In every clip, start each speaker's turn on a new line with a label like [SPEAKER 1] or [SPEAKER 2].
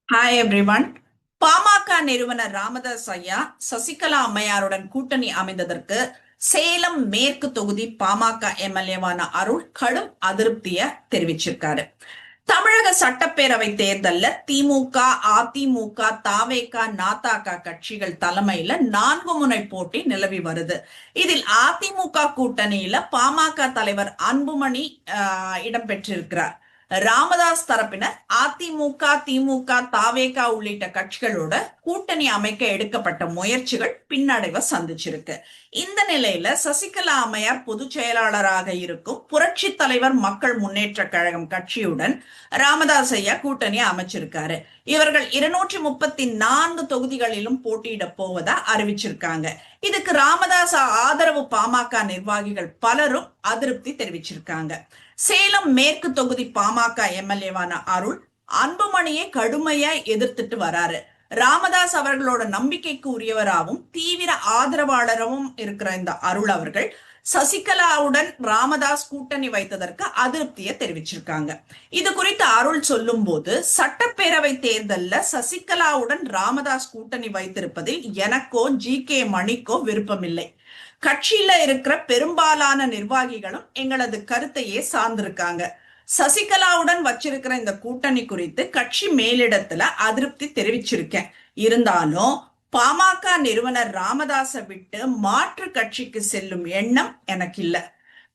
[SPEAKER 1] Hi everyone. PMK நிறுவனர் ராமதாஸ் ஐயா சசிகலா அம்மையாருடன் கூட்டணி அமைந்ததற்கு சேலம் மேற்கு தொகுதி பாமக எம்எல்ஏவான அருள் கடும் அதிருப்திய தெரிவிச்சிருக்காரு. தமிழக சட்டப்பேரவை தேர்தல்ல திமுக, அதிமுக, தாவேக, நாதாக கட்சிகள் தலைமையில 4 முனை போட்டி நிலவி வருது. இதில் அதிமுக கூட்டணியில பாமக தலைவர் அன்புமணி இடம்பெற்றிருக்கிறார். ராமதாஸ் தரப்பினர் அதிமுக, திமுக, தாவேக உள்ளிட்ட கட்சிகளோட கூட்டணி அமைக்க எடுக்கப்பட்ட முயற்சிகள் பின்னடைவை சந்திச்சிருக்கு. இந்த நிலையில சசிகலா அம்மையார் பொதுச் செயலாளராக இருக்கும் புரட்சி தலைவர் மக்கள் முன்னேற்ற கழகம் கட்சியுடன் ராமதாஸ் ஐயா கூட்டணி அமைச்சிருக்காரு. இவர்கள் 234 தொகுதிகளிலும் போட்டியிட போவதா அறிவிச்சிருக்காங்க. இதுக்கு ராமதாஸ் ஆதரவு பாமக நிர்வாகிகள் பலரும் அதிருப்தி தெரிவிச்சிருக்காங்க. சேலம் மேற்கு தொகுதி பாமக எம்எல்ஏவான அருள் அன்புமணியை கடுமையா எதிர்த்துட்டு வராரு. ராமதாஸ் அவர்களோட நம்பிக்கைக்கு உரியவராகவும் தீவிர ஆதரவாளரும் இருக்கிற இந்த அருள் அவர்கள் சசிகலாவுடன் ராமதாஸ் கூட்டணி வைத்ததற்கு அதிருப்தியை தெரிவிச்சிருக்காங்க. இது குறித்து அருள் சொல்லும் போது, சட்டப்பேரவை தேர்தல்ல சசிகலாவுடன் ராமதாஸ் கூட்டணி வைத்திருப்பதில் எனக்கோ ஜி.கே. மணிக்கோ விருப்பமில்லை. கட்சியில இருக்கிற பெரும்பாலான நிர்வாகிகளும் எங்களது கருத்தையே சார்ந்திருக்காங்க. சசிகலாவுடன் வச்சிருக்கிற இந்த கூட்டணி குறித்து கட்சி மேலிடத்துல அதிருப்தி தெரிவிச்சிருக்கேன். இருந்தாலும் பாமக நிறுவனர் ராமதாஸை விட்டு மாற்று கட்சிக்கு செல்லும் எண்ணம் எனக்கு இல்ல.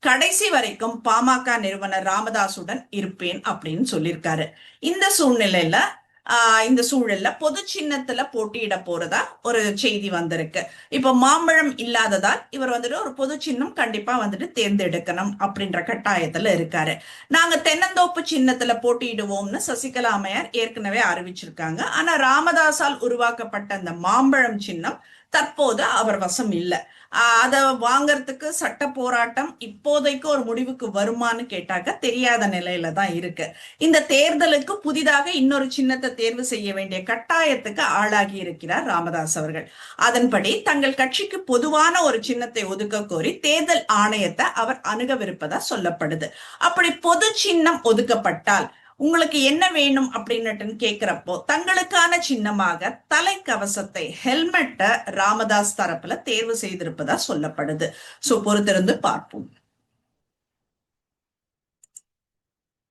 [SPEAKER 1] கடைசி வரைக்கும் பாமக நிறுவனர் ராமதாசுடன் இருப்பேன் அப்படின்னு சொல்லியிருக்காரு. இந்த சூழல்ல பொது சின்னத்துல போட்டியிட போறதா ஒரு செய்தி வந்திருக்கு. இப்ப மாம்பழம் இல்லாததால் இவர் ஒரு பொது சின்னம் கண்டிப்பா தேர்ந்தெடுக்கணும் அப்படின்ற கட்டாயத்துல இருக்காரு. நாங்க தென்னந்தோப்பு சின்னத்துல போட்டியிடுவோம்னு சசிகலா அம்மையார் ஏற்கனவே அறிவிச்சிருக்காங்க. ஆனா ராமதாசால் உருவாக்கப்பட்ட அந்த மாம்பழம் சின்னம் தற்போது அவர் வசம் இல்ல. அத வாங்கறதுக்கு சட்ட போராட்டம் இப்போதைக்கு ஒரு முடிவுக்கு வருமானு கேட்டாக்க தெரியாத நிலையில தான் இருக்கு. இந்த தேர்தலுக்கு புதிதாக இன்னொரு சின்னத்தை தேர்வு செய்ய வேண்டிய கட்டாயத்துக்கு ஆளாகி இருக்கிறார் ராமதாஸ் அவர்கள். அதன்படி தங்கள் கட்சிக்கு பொதுவான ஒரு சின்னத்தை ஒதுக்க கோரி தேர்தல் ஆணையத்தை அவர் அணுகவிருப்பதா சொல்லப்படுது. அப்படி பொது சின்னம் ஒதுக்கப்பட்டால் உங்களுக்கு என்ன வேணும் அப்படின்னு கேட்கிறப்போ தங்களுக்கான சின்னமாக தலைக்கவசத்தை, ஹெல்மெட்டை ராமதாஸ் தரப்புல தேர்வு செய்திருப்பதா சொல்லப்படுது. சோ பொறுத்திருந்து பார்ப்போம்.